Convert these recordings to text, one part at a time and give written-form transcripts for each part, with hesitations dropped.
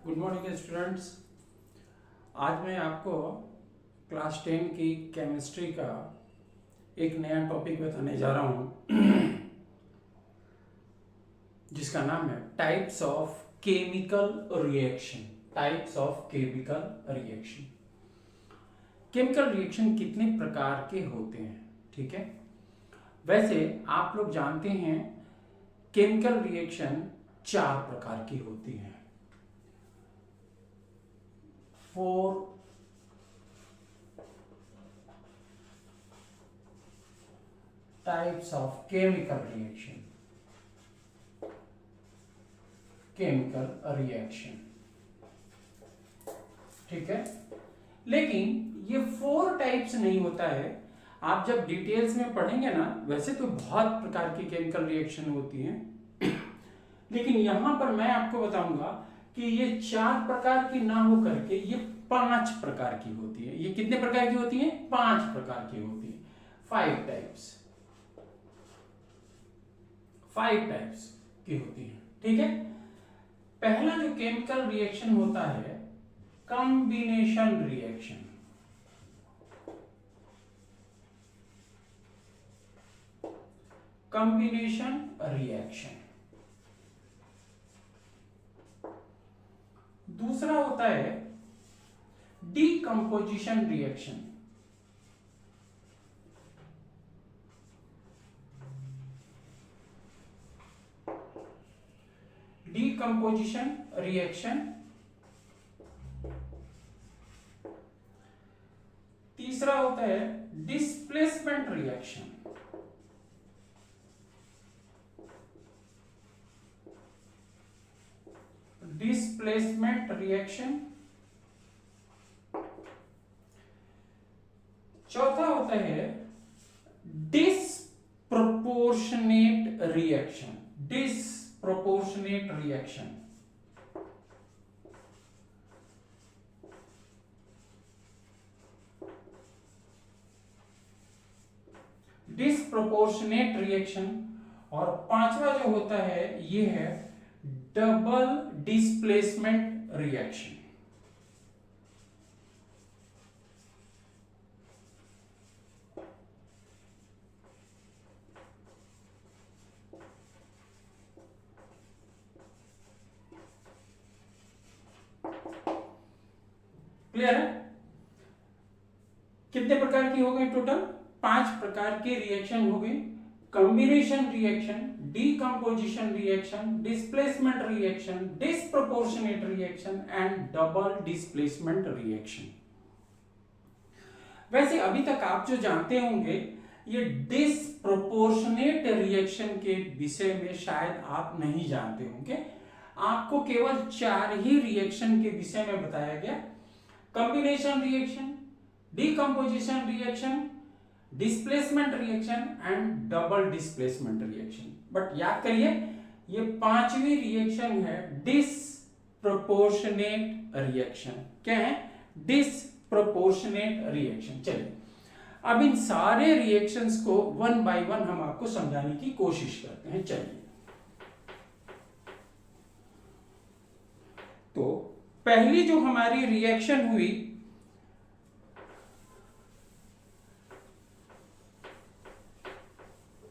Good morning students. आज मैं आपको क्लास 10 की केमिस्ट्री का एक नया टॉपिक बताने जा रहा हूँ जिसका नाम है types of chemical reaction. Types of chemical reaction. Chemical reaction कितने प्रकार के होते हैं, ठीक है। वैसे आप लोग जानते हैं केमिकल रिएक्शन 4 प्रकार की होती है। 4 types of chemical reaction। ठीक है, लेकिन ये 4 टाइप्स नहीं होता है। आप जब डिटेल्स में पढ़ेंगे ना, वैसे तो बहुत प्रकार की केमिकल रिएक्शन होती हैं लेकिन यहां पर मैं आपको बताऊंगा कि ये 4 प्रकार की ना हो करके ये 5 प्रकार की होती है। ये कितने प्रकार की होती है? 5 प्रकार की होती है। 5 टाइप्स की होती है, ठीक है। पहला जो केमिकल रिएक्शन होता है कॉम्बिनेशन रिएक्शन। Combination reaction. दूसरा होता है डीकंपोजिशन रिएक्शन। Decomposition reaction. तीसरा होता है डिस्प्लेसमेंट रिएक्शन। Displacement reaction. चौथा होता है disproportionate reaction. Disproportionate reaction. Disproportionate reaction. और पांचवा जो होता है ये है डबल डिस्प्लेसमेंट रिएक्शन। क्लियर है? कितने प्रकार की हो गई टोटल? 5 प्रकार की रिएक्शन हो गई। Combination reaction, decomposition reaction, displacement reaction, disproportionate reaction and double displacement reaction. वैसे अभी तक आप जो जानते होंगे ये डिसप्रोपोर्शनेट रिएक्शन के विषय में शायद आप नहीं जानते होंगे। आपको केवल 4 ही रिएक्शन के विषय में बताया गया। Combination reaction, decomposition reaction, displacement reaction and double displacement reaction. But याद करिए ये 5वीं रिएक्शन है डिसप्रोपोर्शनेट रिएक्शन। क्या है? Disproportionate reaction. चलिए अब इन सारे रिएक्शंस को 1 बाय 1 हम आपको समझाने की कोशिश करते हैं। चलिए तो पहली जो हमारी रिएक्शन हुई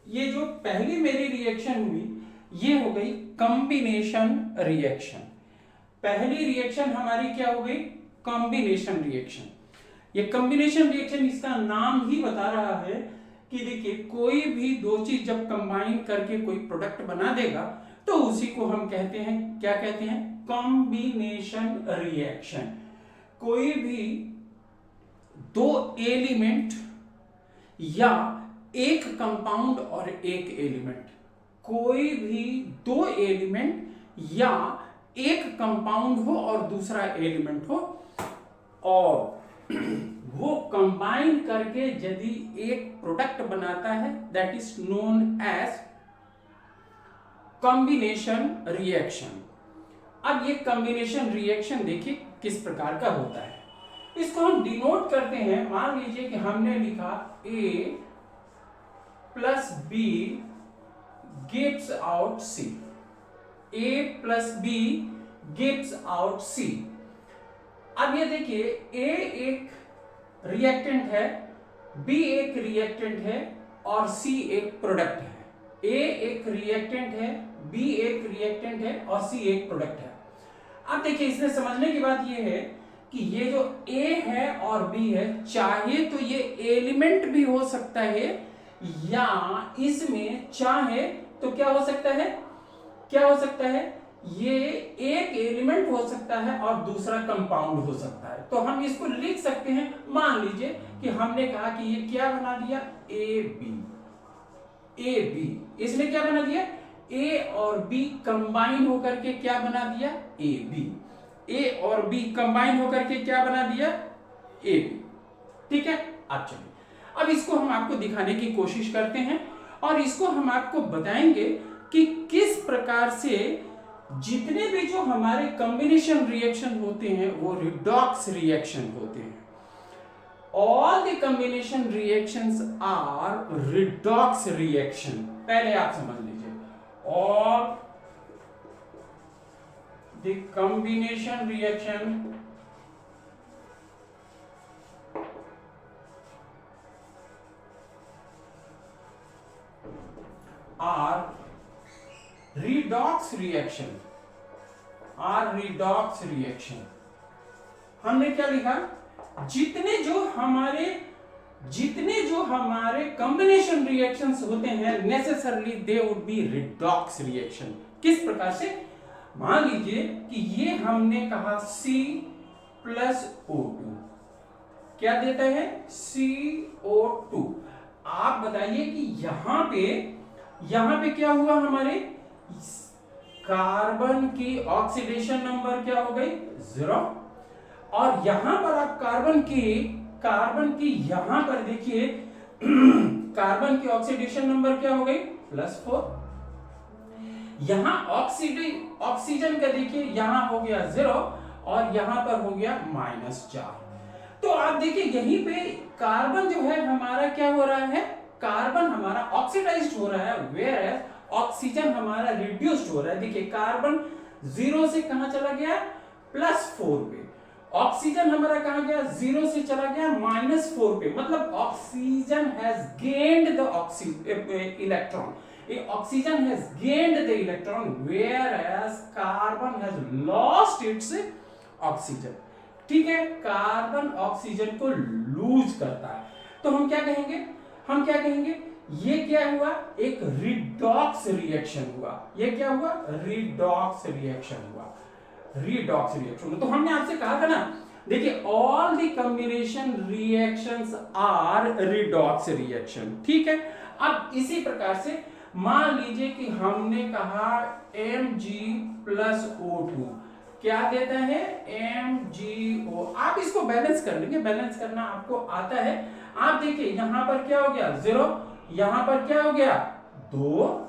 ये जो पहली मेरी रिएक्शन हुई ये हो गई कॉम्बिनेशन रिएक्शन। पहली रिएक्शन हमारी क्या हो गई? Combination reaction. ये कॉम्बिनेशन रिएक्शन इसका नाम ही बता रहा है कि देखिए कोई भी दो चीज जब कंबाइन करके कोई प्रोडक्ट बना देगा तो उसी को हम कहते हैं, क्या कहते हैं? Combination reaction. कोई भी 2 एलिमेंट या एक कंपाउंड और एक एलिमेंट, कोई भी 2 एलिमेंट या एक कंपाउंड हो और दूसरा एलिमेंट हो और वो कंबाइन करके यदि एक प्रोडक्ट बनाता है that is known as combination reaction. अब ये कॉम्बिनेशन रिएक्शन देखिए किस प्रकार का होता है। इसको हम डिनोट करते हैं। मान लीजिए कि हमने लिखा A plus B gives out C। A plus B gives out C। अब ये देखिए A एक रिएक्टेंट है, B एक रिएक्टेंट है और C एक प्रोडक्ट है। A एक रिएक्टेंट है, B एक रिएक्टेंट है और C एक प्रोडक्ट है। अब देखिए इसमें समझने की बात ये है कि ये जो A है और B है, चाहे तो ये एलिमेंट भी हो सकता है या इसमें चाहे तो क्या हो सकता है, क्या हो सकता है, ये एक एलिमेंट हो सकता है और दूसरा कंपाउंड हो सकता है। तो हम इसको लिख सकते हैं, मान लीजिए कि हमने कहा कि ये क्या बना दिया, ए बी, इसने क्या बना दिया, ए और बी कंबाइन होकर के क्या बना दिया, ए बी। ए और बी कंबाइन होकर के क्या बना दिया, ए बी। ठीक है, अब चलिए अब इसको हम आपको दिखाने की कोशिश करते हैं और इसको हम आपको बताएंगे कि किस प्रकार से जितने भी जो हमारे कॉम्बिनेशन रिएक्शन होते हैं वो रिडॉक्स रिएक्शन होते हैं। All the combination reactions are redox reaction। पहले आप समझ लीजिए, all the combination reaction are redox reaction, are redox reaction। हमने क्या लिखा, जितने जो हमारे कॉम्बिनेशन रिएक्शंस होते हैं necessarily they would be redox reaction. किस प्रकार से, मान लीजिए कि ये हमने कहा C+O2 क्या देता है, CO2। आप बताइए कि यहां पे क्या हुआ, हमारे कार्बन की ऑक्सीडेशन नंबर क्या हो गई, 0। और यहां पर आप कार्बन की यहां पर देखिए कार्बन की ऑक्सीडेशन नंबर क्या हो गई, +4। यहां ऑक्सीजन का देखिए यहां हो गया 0 और यहां पर हो गया -4। तो आप देखिए यहीं पे कार्बन जो है हमारा क्या हो रहा है, कार्बन हमारा ऑक्सीडाइज्ड हो रहा है, वेयर एज ऑक्सीजन हमारा रिड्यूस्ड हो रहा है। देखिए कार्बन 0 से कहां चला गया, +4 पे। ऑक्सीजन हमारा कहां गया, 0 से चला गया -4 पे। मतलब oxygen has gained the electron, oxygen has gained the electron whereas carbon has lost its oxygen. ठीक है, कार्बन ऑक्सीजन को लूज करता है। तो हम क्या कहेंगे, ये क्या हुआ, एक रिडॉक्स रिएक्शन हुआ। ये क्या हुआ, रिडॉक्स रिएक्शन हुआ, रिडॉक्स रिएक्शन। तो हमने आपसे कहा था ना, देखिए all the combination reactions are redox reaction. ठीक है, अब इसी प्रकार से मान लीजिए कि हमने कहा Mg+O2 क्या देता है, MgO। आप इसको बैलेंस कर लेंगे, बैलेंस करना आपको आता है। आप देखिए यहां पर क्या हो गया, 0, यहां पर क्या हो गया, 2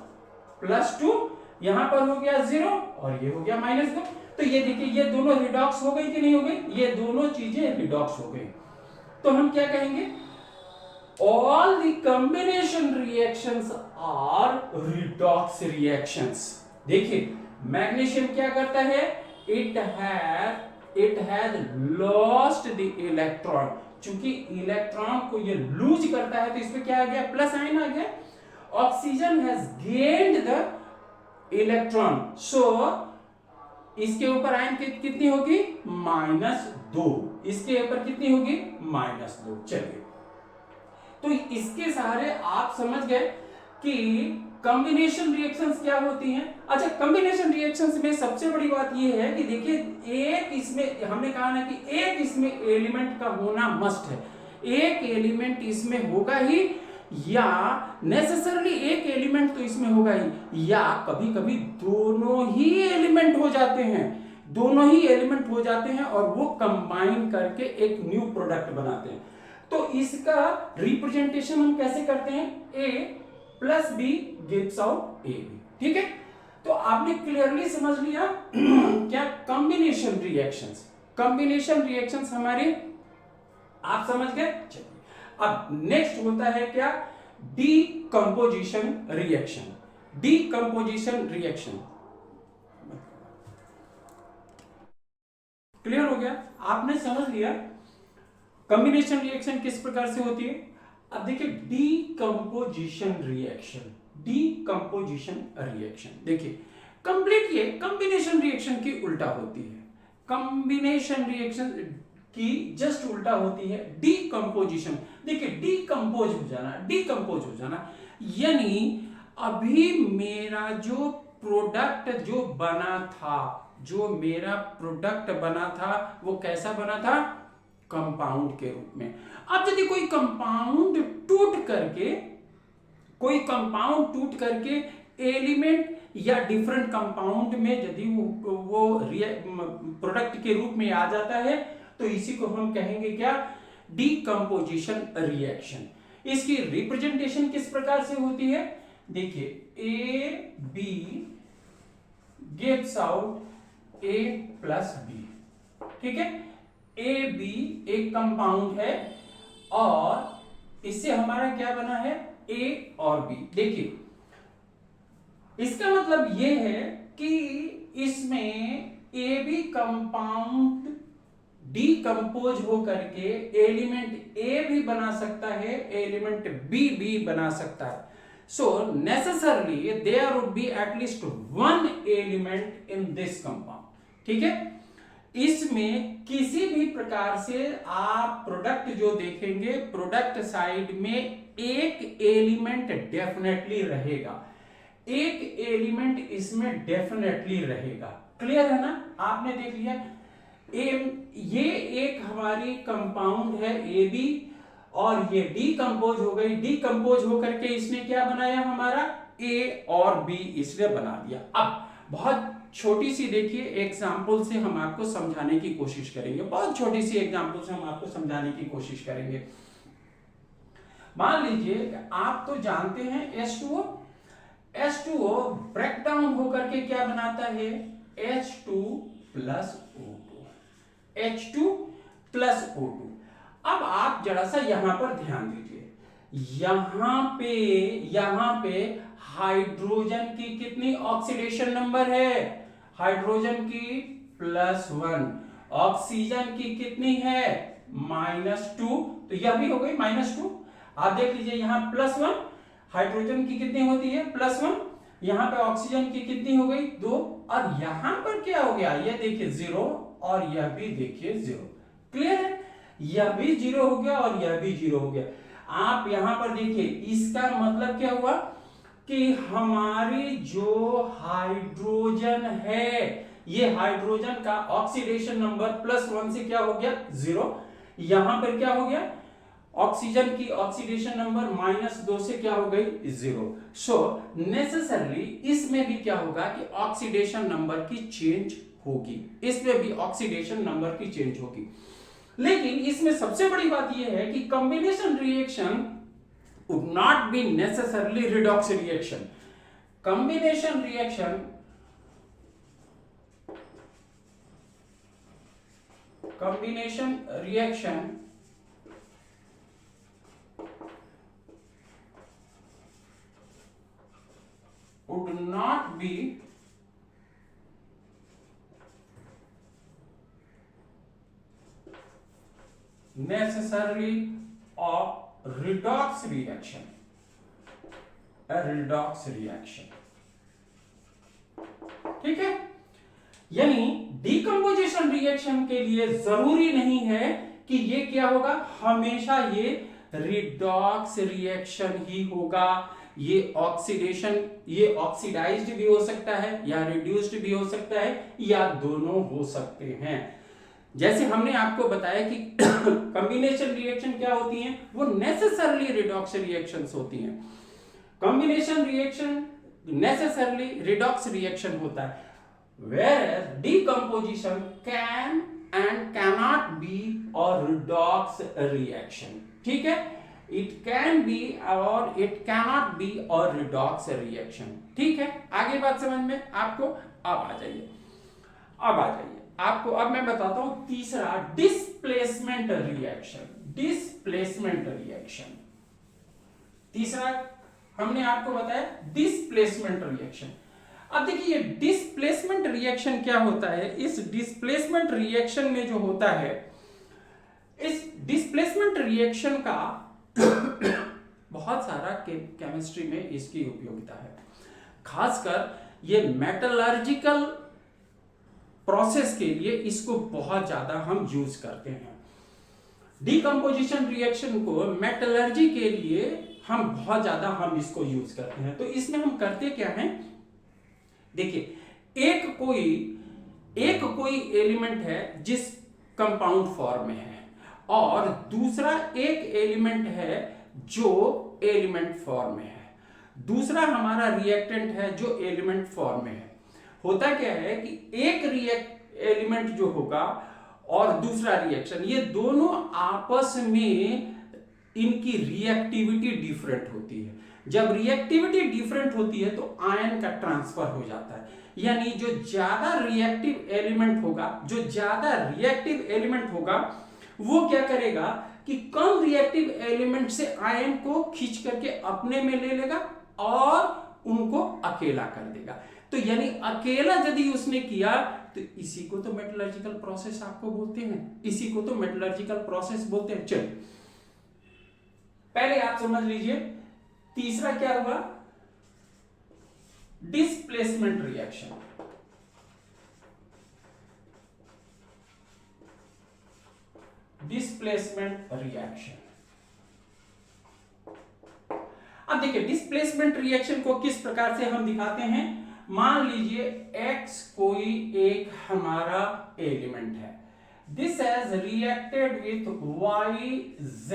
+ 2, यहां पर हो गया 0 और ये हो गया -2। तो ये देखिए ये दोनों रिडॉक्स हो गई कि नहीं हो गई, ये दोनों चीजें रिडॉक्स हो गई। तो हम क्या कहेंगे, all the combination reactions are redox reactions. देखिए मैग्नीशियम क्या करता है, it has lost the electron. चूंकि इलेक्ट्रॉन को ये लूज करता है तो इसमें क्या आ गया, प्लस आयन आ गया। Oxygen has gained the electron, so इसके ऊपर आयन कितनी होगी, -2। इसके ऊपर कितनी होगी, -2। चलिए, तो इसके सहारे आप समझ गए कि कॉम्बिनेशन रिएक्शंस क्या होती हैं। अच्छा, कॉम्बिनेशन रिएक्शंस में सबसे बड़ी बात यह है कि देखिए एक इसमें हमने कहा ना कि एक इसमें एलिमेंट का होना मस्ट है। एक एलिमेंट इसमें होगा ही, या नेसेसरली एक एलिमेंट तो इसमें होगा ही, या कभी कभी दोनों ही एलिमेंट हो जाते हैं, दोनों ही एलिमेंट हो जाते हैं और वो कंबाइन करके एक न्यू प्रोडक्ट बनाते हैं। तो इसका रिप्रेजेंटेशन हम कैसे करते हैं, A+B गिव्स आउट AB। ठीक है, तो आपने क्लियरली समझ लिया क्या कॉम्बिनेशन रिएक्शंस हमारे आप समझ गए। चलिए, अब नेक्स्ट होता है क्या, decomposition reaction. Decomposition reaction clear हो गया, आपने समझ लिया कॉम्बिनेशन रिएक्शन किस प्रकार से होती है। अब देखिए डीकंपोजिशन रिएक्शन, डीकंपोजिशन रिएक्शन देखिए कंप्लीट ये कॉम्बिनेशन रिएक्शन की उल्टा होती है, कॉम्बिनेशन रिएक्शन की जस्ट उल्टा होती है डीकंपोजिशन। देखिए डीकंपोज हो जाना, डीकंपोज हो जाना यानी अभी मेरा जो प्रोडक्ट जो बना था, जो मेरा प्रोडक्ट बना था वो कैसा बना था, कंपाउंड के रूप में। अब यदि कोई कंपाउंड टूट करके एलिमेंट या डिफरेंट कंपाउंड में यदि वो प्रोडक्ट के रूप में आ जाता है तो इसी को हम कहेंगे क्या, डीकंपोजिशन रिएक्शन। इसकी रिप्रेजेंटेशन किस प्रकार से होती है, देखिए A B gives out A plus B, ठीक है। ए बी एक कंपाउंड है और इससे हमारा क्या बना है, ए और बी। देखिए इसका मतलब यह है कि इसमें ए बी कंपाउंड डीकंपोज हो करके एलिमेंट ए भी बना सकता है, एलिमेंट बी भी बना सकता है। So necessarily there would be at least one element in this compound, ठीक है। इसमें किसी भी प्रकार से आप प्रोडक्ट जो देखेंगे, प्रोडक्ट साइड में एक एलिमेंट डेफिनेटली रहेगा, एक एलिमेंट इसमें डेफिनेटली रहेगा। क्लियर है ना, आपने देख लिया ये एक हमारी कंपाउंड है ए बी और ये डीकंपोज हो गई, डीकंपोज होकर के इसने क्या बनाया, हमारा ए और बी इसने बना दिया। अब बहुत छोटी सी देखिए एग्जांपल से हम आपको समझाने की कोशिश करेंगे, बहुत छोटी सी एग्जांपल से हम आपको समझाने की कोशिश करेंगे। मान लीजिए आप तो जानते हैं H2O, H2O ब्रेक डाउन होकर के क्या बनाता है, H2 plus O2, H2 plus O2। अब आप जरा सा यहां पर ध्यान दीजिए, यहां पे हाइड्रोजन की कितनी ऑक्सीडेशन नंबर है, हाइड्रोजन की +1, ऑक्सीजन की कितनी है -2, तो यह भी हो गई -2। आप देख लीजिए यहां +1, हाइड्रोजन की कितनी होती है +1, यहां पे ऑक्सीजन की कितनी हो गई 2, और यहां पर क्या हो गया, ये देखिए 0 और यह भी देखिए 0। क्लियर है, यह भी 0 हो गया और यह भी 0 हो गया। आप यहां पर देखिए इसका मतलब क्या हुआ कि हमारी जो हाइड्रोजन है, ये हाइड्रोजन का ऑक्सीडेशन नंबर +1 से क्या हो गया 0, यहां पर क्या हो गया ऑक्सीजन की ऑक्सीडेशन नंबर -2 से क्या हो गई 0। सो नेसेसरली इसमें भी क्या होगा कि ऑक्सीडेशन नंबर की चेंज होगी, इसमें भी ऑक्सीडेशन नंबर की चेंज होगी। लेकिन इसमें सबसे बड़ी बात यह है कि combination reaction would not be necessarily redox reaction. Combination reaction would not be necessarily a redox reaction, a redox reaction, ठीक है। यानी डीकंपोजिशन रिएक्शन के लिए जरूरी नहीं है कि ये क्या होगा, हमेशा ये रिडॉक्स रिएक्शन ही होगा। ये ऑक्सीडेशन, ये ऑक्सीडाइज्ड भी हो सकता है या रिड्यूस्ड भी हो सकता है या दोनों हो सकते हैं। जैसे हमने आपको बताया कि कॉम्बिनेशन रिएक्शन क्या होती हैं, वो नेसेसरली रिडॉक्स रिएक्शंस होती हैं। Combination reaction necessarily redox reaction होता है, whereas decomposition can and cannot be a redox reaction, ठीक है। It can be और it cannot be a redox reaction, ठीक है। आगे बात समझ में आपको, अब आ जाइए आपको, अब मैं बताता हूं तीसरा डिस्प्लेसमेंट रिएक्शन। डिस्प्लेसमेंट रिएक्शन तीसरा हमने आपको बताया डिस्प्लेसमेंट रिएक्शन। अब देखिए डिस्प्लेसमेंट रिएक्शन क्या होता है। इस डिस्प्लेसमेंट रिएक्शन में जो होता है, इस डिस्प्लेसमेंट रिएक्शन का बहुत सारा केमिस्ट्री में इसकी उपयोगिता है। खासकर ये मेटलर्जिकल प्रोसेस के लिए इसको बहुत ज्यादा हम यूज करते हैं। डिकम्पोजिशन रिएक्शन को मेटलर्जी के लिए हम बहुत ज्यादा हम इसको यूज करते हैं। तो इसमें हम करते क्या हैं, देखिए एक कोई एलिमेंट है जिस कंपाउंड फॉर्म में है, और दूसरा एक एलिमेंट है जो एलिमेंट फॉर्म में है, दूसरा हमारा रिएक्टेंट है जो एलिमेंट फॉर्म में है। होता क्या है कि एक एलिमेंट जो होगा और दूसरा रिएक्शन, ये दोनों आपस में इनकी रिएक्टिविटी डिफरेंट होती है। जब रिएक्टिविटी डिफरेंट होती है तो आयन का ट्रांसफर हो जाता है, यानी जो ज्यादा रिएक्टिव एलिमेंट होगा वो क्या करेगा कि कम रिएक्टिव एलिमेंट से आयन को खींच करके अपने में ले लेगा और उनको अकेला कर देगा। तो यानी अकेला यदि उसने किया तो इसी को तो मेटलर्जिकल प्रोसेस आपको बोलते हैं, इसी को तो मेटलर्जिकल प्रोसेस बोलते हैं। चलिए पहले आप समझ लीजिए, तीसरा क्या हुआ, डिस्प्लेसमेंट रिएक्शन। डिस्प्लेसमेंट रिएक्शन, अब देखिए डिस्प्लेसमेंट रिएक्शन को किस प्रकार से हम दिखाते हैं। मान लीजिए X कोई एक हमारा एलिमेंट है, this has reacted with YZ,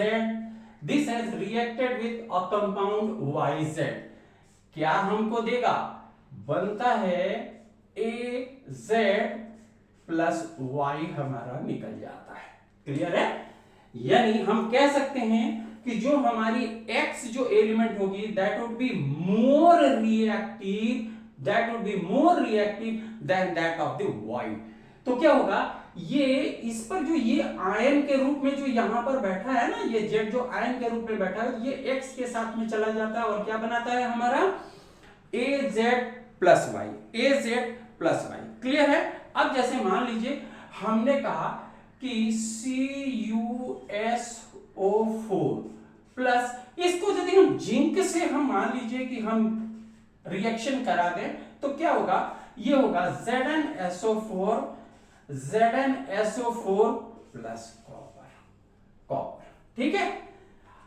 this has reacted with a compound YZ। क्या हमको देगा, बनता है AZ प्लस Y हमारा निकल जाता है। क्लियर है, यानी हम कह सकते हैं कि जो हमारी X जो एलिमेंट होगी that would be more reactive than that of the Y। तो क्या होगा, ये इस पर जो ये आयन के रूप में जो यहां पर बैठा है ना, ये Z जो आयन के रूप में बैठा है, ये X के साथ में चला जाता है और क्या बनाता है हमारा AZ plus Y, AZ plus Y। Clear है। अब जैसे मान लीजिए हमने कहा कि CuSO4 प्लस, इसको यदि हम जिंक से हम मान लीजिए कि हम रिएक्शन करा दें तो क्या होगा, ये होगा ZnSO4 प्लस कॉपर। ठीक है,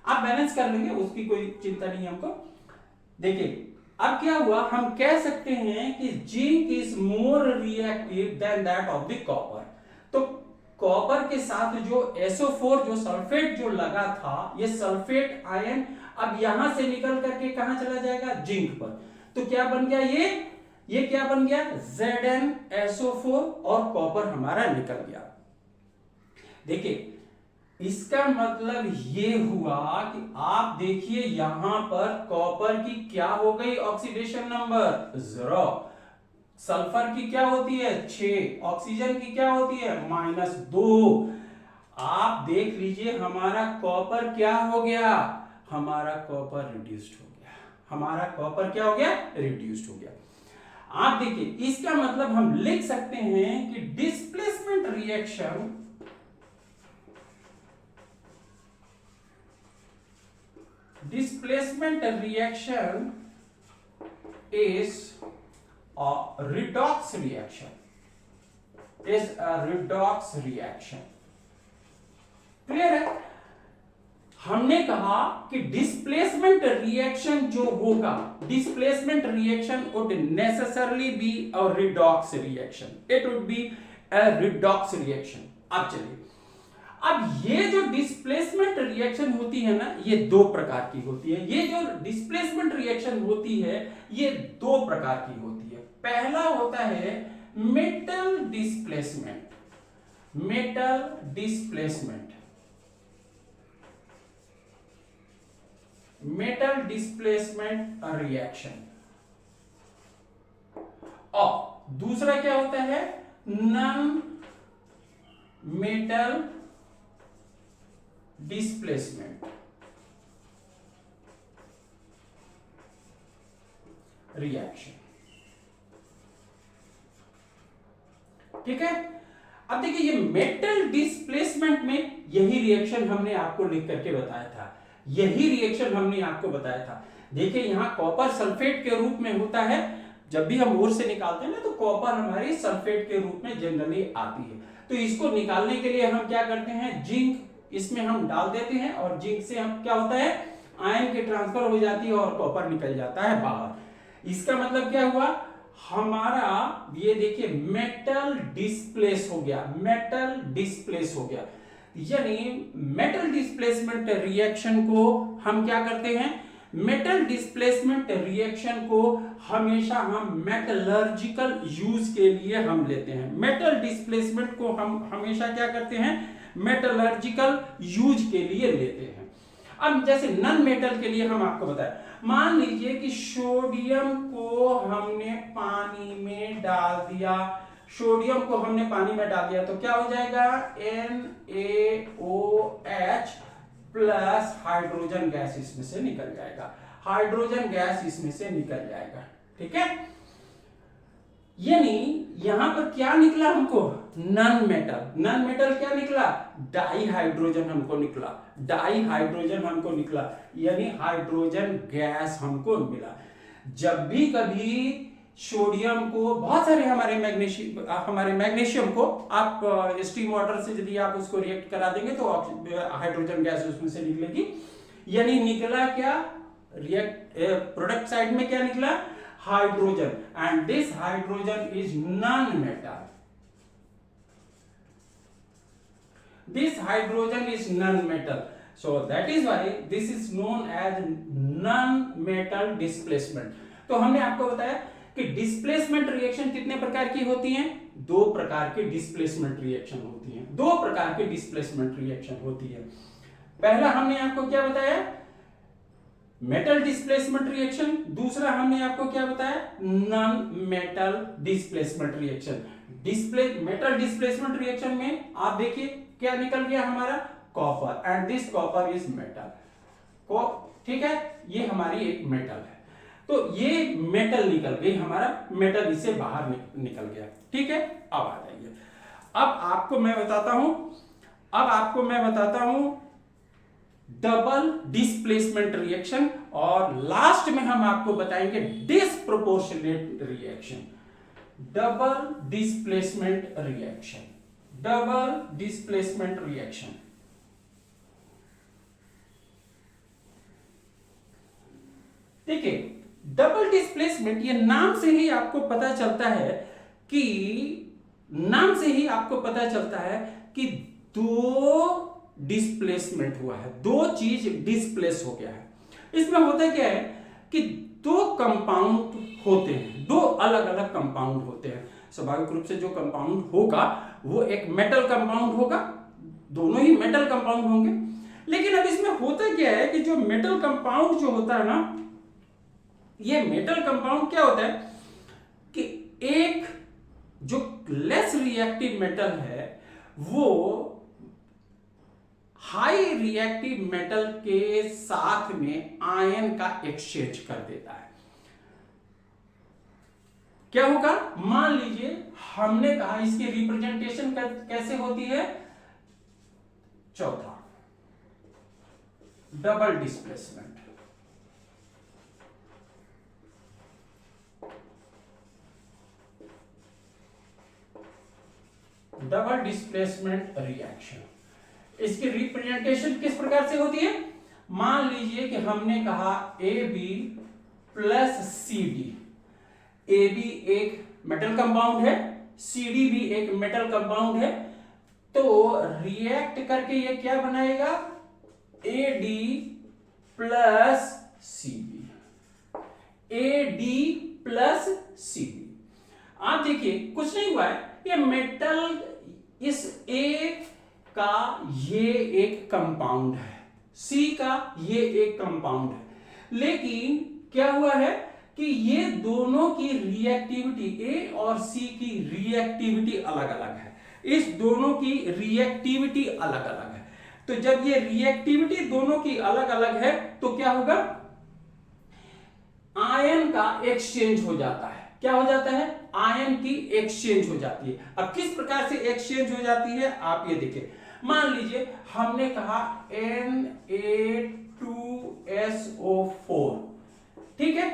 आप बैलेंस कर लेंगे, उसकी कोई चिंता नहीं है हमको। देखिए अब क्या हुआ, हम कह सकते हैं कि zinc is more reactive than that of the copper. तो कॉपर के साथ जो SO4 जो सल्फेट जो लगा था, ये सल्फेट आयन अब यहां से निकल करके कहां चला जाएगा, जिंक पर। तो क्या बन गया, ये क्या बन गया, ZnSO4 और कॉपर हमारा निकल गया। देखिए इसका मतलब ये हुआ कि आप देखिए यहां पर कॉपर की क्या हो गई, ऑक्सीडेशन नंबर 0, सल्फर की क्या होती है 6, ऑक्सीजन की क्या होती है -2। आप देख लीजिए हमारा कॉपर क्या हो गया, हमारा कॉपर रिड्यूस्ड हो गया, हमारा कॉपर क्या हो गया, रिड्यूस्ड हो गया। आप देखिए इसका मतलब हम लिख सकते हैं कि displacement reaction is a redox reaction, clear है। हमने कहा कि डिस्प्लेसमेंट रिएक्शन जो होगा, displacement reaction would necessarily be a redox reaction, it would be a redox reaction. अब चलिए, अब ये जो डिस्प्लेसमेंट रिएक्शन होती है ना, ये दो प्रकार की होती है। ये जो डिस्प्लेसमेंट रिएक्शन होती है ये दो प्रकार की होती है। पहला होता है metal displacement, metal displacement, metal displacement reaction. और दूसरा क्या होता है, नॉन मेटल डिस्प्लेसमेंट रिएक्शन। ठीक है। अब देखिए ये मेटल डिस्प्लेसमेंट में यही रिएक्शन हमने आपको लिख करके बताया था, यही रिएक्शन हमने आपको बताया था। देखिए यहां कॉपर सल्फेट के रूप में होता है, जब भी हम ओर से निकालते हैं ना तो कॉपर हमारी सल्फेट के रूप में जनरली आती है। तो इसको निकालने के लिए हम क्या करते हैं, जिंक इसमें हम डाल देते हैं और जिंक से हम क्या होता है, आयन की ट्रांसफर हो जाती है और कॉपर निकल जाता है बाहर। इसका मतलब क्या हुआ, हमारा ये देखिए मेटल डिस्प्लेस हो गया, मेटल डिस्प्लेस हो गया। यानी मेटल डिस्प्लेसमेंट रिएक्शन को हम क्या करते हैं, मेटल डिस्प्लेसमेंट रिएक्शन को हमेशा हम मेटलर्जिकल यूज के लिए हम लेते हैं। मेटल डिस्प्लेसमेंट को हम हमेशा क्या करते हैं, मेटलर्जिकल यूज के लिए लेते हैं। अब जैसे नॉन मेटल के लिए हम आपको बताएं, मान लीजिए कि सोडियम को हमने पानी में डाल दिया, सोडियम को हमने पानी में डाल दिया तो क्या हो जाएगा, NaOH प्लस हाइड्रोजन गैस इसमें से निकल जाएगा, हाइड्रोजन गैस इसमें से निकल जाएगा, ठीक है। यानी यहां पर क्या निकला हमको, नॉन मेटल। नॉन मेटल क्या निकला, डाई हाइड्रोजन हमको निकला, डाई हाइड्रोजन हमको निकला, यानी हाइड्रोजन गैस हमको मिला। जब भी कभी सोडियम को, बहुत सारे हमारे मैग्नीशियम को आप स्टीम वाटर से यदि आप उसको रिएक्ट करा देंगे तो हाइड्रोजन गैस उसमें से निकलेगी। यानी निकला क्या, रिएक्ट प्रोडक्ट साइड में क्या निकला, hydrogen, and this hydrogen is non metal, this hydrogen is non-metal, so that is why this is known as non-metal displacement। तो हमने आपको बताया कि डिस्प्लेसमेंट रिएक्शन कितने प्रकार की होती हैं, दो प्रकार की डिस्प्लेसमेंट रिएक्शन होती हैं, दो प्रकार की डिस्प्लेसमेंट रिएक्शन होती है। पहला हमने आपको क्या बताया, मेटल डिस्प्लेसमेंट रिएक्शन, दूसरा हमने आपको क्या बताया, non metal displacement reaction. Metal displacement reaction में आप देखिए क्या निकल गया हमारा, copper, and this copper is metal, ठीक है, ये हमारी एक मेटल है। तो ये मेटल निकल गई, हमारा मेटल इससे बाहर निकल गया, ठीक है। अब आ जाइए, अब आपको मैं बताता हूं डबल डिस्प्लेसमेंट रिएक्शन, और लास्ट में हम आपको बताएंगे disproportionate reaction, double displacement reaction, double displacement reaction. देखिए डबल डिस्प्लेसमेंट, ये नाम से ही आपको पता चलता है कि, नाम से ही आपको पता चलता है कि दो डिस्प्लेसमेंट हुआ है, दो चीज डिस्प्लेस हो गया है। इसमें होता क्या है कि दो कंपाउंड होते हैं, दो अलग अलग कंपाउंड होते हैं। स्वाभाविक रूप से जो कंपाउंड होगा वो एक मेटल कंपाउंड होगा, दोनों ही मेटल कंपाउंड होंगे। लेकिन अब इसमें होता क्या है कि जो मेटल कंपाउंड जो होता है ना, ये मेटल कंपाउंड क्या होता है कि एक जो लेस रिएक्टिव मेटल है वो हाई रिएक्टिव मेटल के साथ में आयन का एक्सचेंज कर देता है। क्या होगा, मान लीजिए हमने कहा इसकी रिप्रेजेंटेशन कैसे होती है, चौथा double displacement, double displacement reaction. इसकी रिप्रेजेंटेशन किस प्रकार से होती है, मान लीजिए कि हमने कहा AB प्लस CD, AB एक मेटल कंपाउंड है, CD भी एक मेटल कंपाउंड है, तो रिएक्ट करके ये क्या बनाएगा, AD plus CB, AD plus CB। आप देखिए कुछ नहीं हुआ है, ये मेटल, इस A का ये एक कंपाउंड है, C का ये एक कंपाउंड है, लेकिन क्या हुआ है कि ये दोनों की रिएक्टिविटी, A और C की रिएक्टिविटी अलग अलग है, इस दोनों की रिएक्टिविटी अलग अलग है। तो जब ये रिएक्टिविटी दोनों की अलग अलग है तो क्या होगा, आयन का एक्सचेंज हो जाता है। क्या हो जाता है, आयन की एक्सचेंज हो जाती है। अब किस प्रकार से एक्सचेंज हो जाती है आप ये देखिए, मान लीजिए हमने कहा Na2SO4, ठीक है।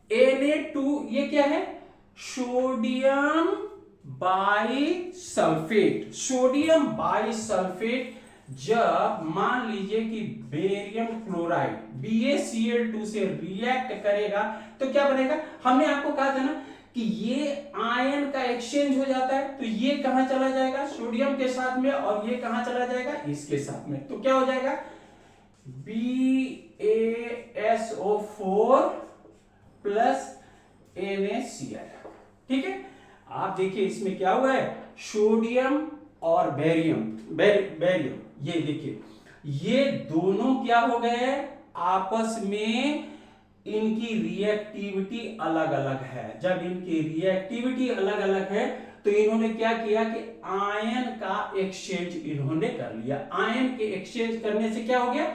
Na2 ये क्या है, सोडियम बाइसल्फेट। सोडियम बाइसल्फेट जब मान लीजिए कि बेरियम क्लोराइड BaCl2 से रिएक्ट करेगा तो क्या बनेगा, हमने आपको कहा था ना कि ये आयन का एक्सचेंज हो जाता है, तो ये कहां चला जाएगा, सोडियम के साथ में, और ये कहां चला जाएगा, इसके साथ में। तो क्या हो जाएगा, BaSO4 प्लस NaCl, ठीक है। आप देखिए इसमें क्या हुआ है, सोडियम और बेरियम ये देखिए, ये दोनों क्या हो गए, आपस में इनकी रिएक्टिविटी अलग अलग है। जब इनकी रिएक्टिविटी अलग अलग है तो इन्होंने क्या किया कि आयन का एक्सचेंज इन्होंने कर लिया। आयन के एक्सचेंज करने से क्या हो गया,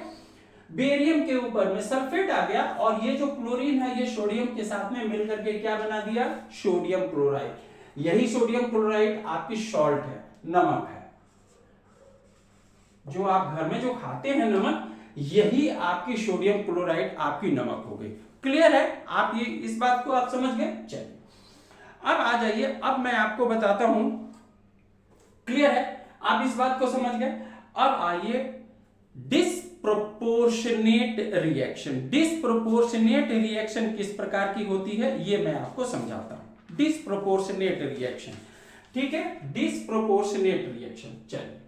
बेरियम के ऊपर में सल्फेट आ गया, और ये जो क्लोरीन है ये सोडियम के साथ में मिलकर के क्या बना दिया, सोडियम क्लोराइड। यही सोडियम क्लोराइड आपकी सॉल्ट है, नमक है, जो आप घर में जो खाते हैं नमक, यही आपकी सोडियम क्लोराइड आपकी नमक हो गई। क्लियर है, आप ये इस बात को आप समझ गए। चलिए अब आ जाइए, अब मैं आपको बताता हूं, क्लियर है, आप इस बात को समझ गए। अब आइए डिस्प्रोपोर्शनेट रिएक्शन। डिस्प्रोपोर्शनेट रिएक्शन किस प्रकार की होती है ये मैं आपको समझाता हूं। डिस्प्रोपोर्शनेट रिएक्शन, ठीक है, डिस्प्रोपोर्शनेट रिएक्शन। चलिए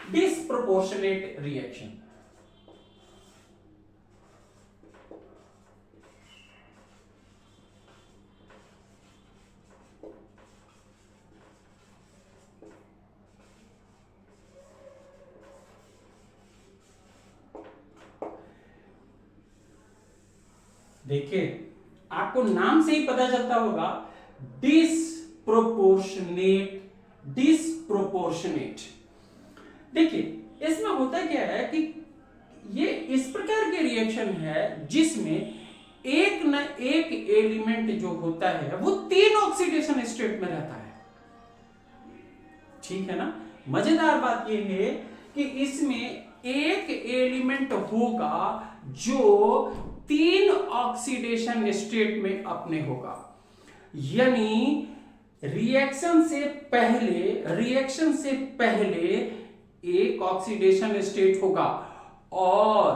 disproportionate reaction, देखिए आपको नाम से ही पता चलता होगा, डिस्प्रोपोर्शनेट। डिस्प्रोपोर्शनेट देखिए इसमें होता क्या है कि ये इस प्रकार के रिएक्शन है जिसमें एक न एक एलिमेंट जो होता है वो 3 ऑक्सीडेशन स्टेट में रहता है, ठीक है ना। मजेदार बात ये है कि इसमें एक एलिमेंट होगा जो 3 ऑक्सीडेशन स्टेट में अपने होगा, यानी रिएक्शन से पहले एक ऑक्सीडेशन स्टेट होगा, और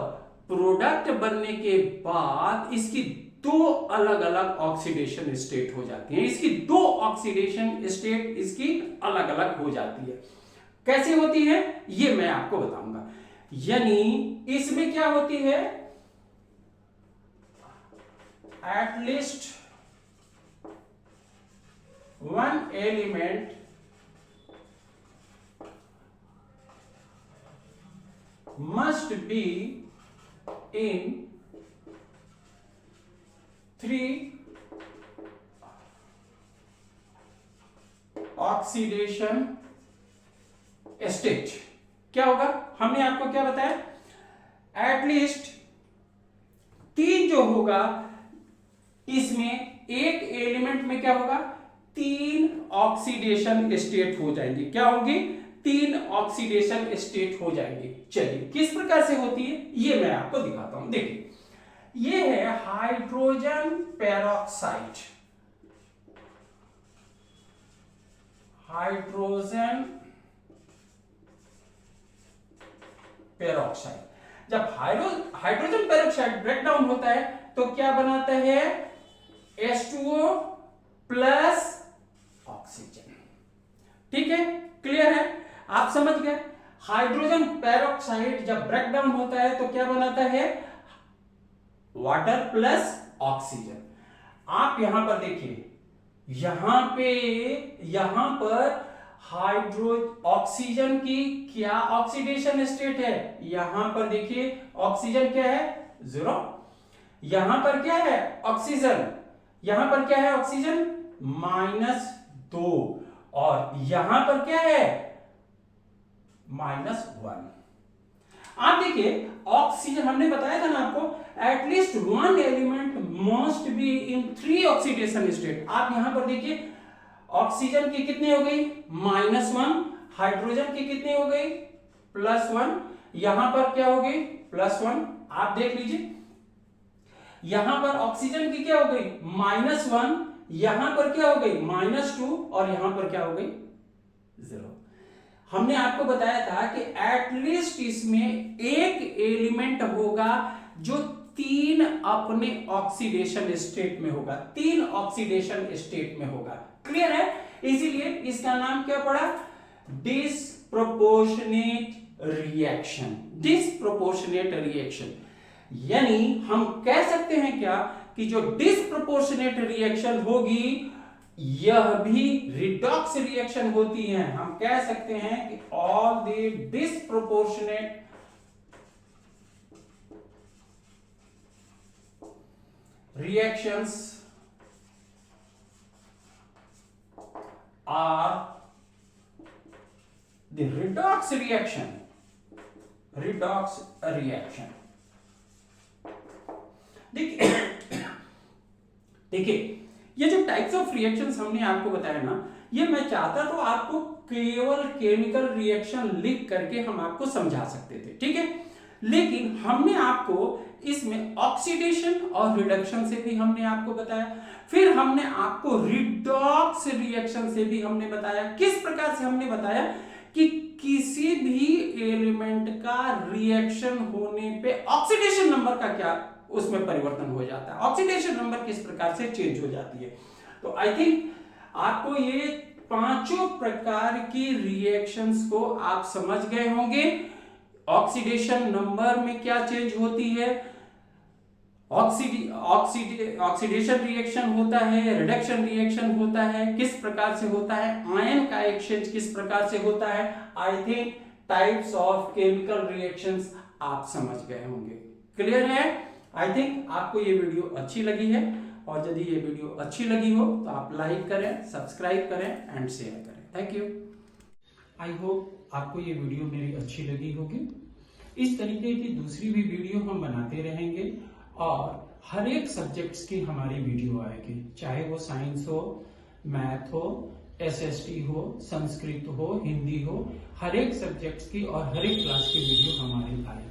प्रोडक्ट बनने के बाद इसकी 2 अलग अलग ऑक्सीडेशन स्टेट हो जाती हैं। इसकी 2 ऑक्सीडेशन स्टेट इसकी अलग अलग हो जाती है। कैसे होती है ये मैं आपको बताऊंगा। यानी इसमें क्या होती है, at least one element must be in 3 oxidation state. क्या होगा, हमने आपको क्या बताया, एटलीस्ट 3 जो होगा, इसमें एक एलिमेंट में क्या होगा, 3 ऑक्सीडेशन स्टेट हो जाएंगे। क्या होंगे, 3 ऑक्सीडेशन स्टेट हो जाएंगे। चलिए किस प्रकार से होती है ये मैं आपको दिखाता हूं। देखिए ये है हाइड्रोजन पेरोक्साइड। हाइड्रोजन पेरोक्साइड, जब हाइड्रोजन पेरोक्साइड ब्रेक डाउन होता है तो क्या बनाता है, H2O प्लस ऑक्सीजन। ठीक है, क्लियर है, आप समझ गए। हाइड्रोजन पेरोक्साइड जब ब्रेक डाउन होता है तो क्या बनाता है, वाटर प्लस ऑक्सीजन। आप यहां पर देखिए, यहां पर ऑक्सीजन की क्या ऑक्सीडेशन स्टेट है, यहां पर देखिए ऑक्सीजन क्या है, 0। यहां पर क्या है, ऑक्सीजन, यहां पर क्या है, ऑक्सीजन -2 और यहां पर क्या है -1। आप देखिए ऑक्सीजन हमने बताया था ना आपको at least one element must be in 3 oxidation state. आप यहां पर देखिए ऑक्सीजन की कितनी हो गई -1, हाइड्रोजन की कितनी हो गई +1, यहां पर क्या हो गई +1। आप देख लीजिए यहां पर ऑक्सीजन की क्या हो गई -1, यहां पर क्या हो गई -2 और यहां पर क्या हो गई 0। हमने आपको बताया था कि एटलीस्ट इसमें एक एलिमेंट होगा जो 3 अपने ऑक्सीडेशन स्टेट में होगा, 3 ऑक्सीडेशन स्टेट में होगा। क्लियर है? इसीलिए इसका नाम क्या पड़ा डिस्प्रोपोर्शनेट रिएक्शन। डिस्प्रोपोर्शनेट रिएक्शन यानी हम कह सकते हैं क्या कि जो डिस्प्रोपोर्शनेट रिएक्शन होगी यह भी रिडॉक्स रिएक्शन होती है। हम कह सकते हैं कि all the disproportionate reactions are the redox reaction। redox reaction देखिए ये जो टाइप्स ऑफ रिएक्शंस हमने आपको बताया ना, ये मैं चाहता तो आपको केवल केमिकल रिएक्शन लिख करके हम आपको समझा सकते थे, ठीक है, लेकिन हमने आपको इसमें ऑक्सीडेशन और रिडक्शन से भी हमने आपको बताया, फिर हमने आपको रिडॉक्स रिएक्शन से भी हमने बताया। किस प्रकार से हमने बताया कि किसी भी एलिमेंट का रिएक्शन होने पे ऑक्सीडेशन नंबर का क्या उसमें परिवर्तन हो जाता है, ऑक्सीडेशन नंबर किस प्रकार से चेंज हो जाती है। तो आई थिंक आपको ये 5 प्रकार की रिएक्शंस को आप समझ गए होंगे। ऑक्सीडेशन नंबर में क्या चेंज होती है, ऑक्सीडेशन रिएक्शन होता है, रिडक्शन रिएक्शन होता है, किस प्रकार से होता है, आयन का एक्सचेंज किस प्रकार से होता है। I think types of chemical reactions आप समझ गए होंगे। क्लियर है? आई थिंक आपको ये वीडियो अच्छी लगी है, और यदि ये वीडियो अच्छी लगी हो तो आप लाइक करें, सब्सक्राइब करें एंड शेयर करें। Thank you. आई होप आपको ये वीडियो मेरी अच्छी लगी होगी। इस तरीके की दूसरी भी वीडियो हम बनाते रहेंगे और हर एक सब्जेक्ट्स की हमारी वीडियो आएगी, चाहे वो साइंस हो, मैथ हो, एसएसटी हो, संस्कृत हो, हिंदी हो, हर एक सब्जेक्ट्स की और हर एक क्लास की वीडियो हमारी आएगी।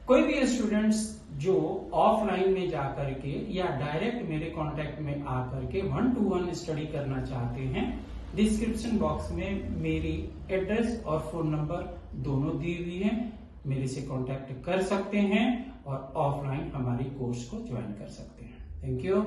कोई भी स्टूडेंट्स जो ऑफलाइन में जाकर के या डायरेक्ट मेरे कांटेक्ट में आकर के 1-to-1 स्टडी करना चाहते हैं, डिस्क्रिप्शन बॉक्स में मेरी एड्रेस और फोन नंबर दोनों दी हुई है, मेरे से कांटेक्ट कर सकते हैं और ऑफलाइन हमारी कोर्स को ज्वाइन कर सकते हैं। Thank you.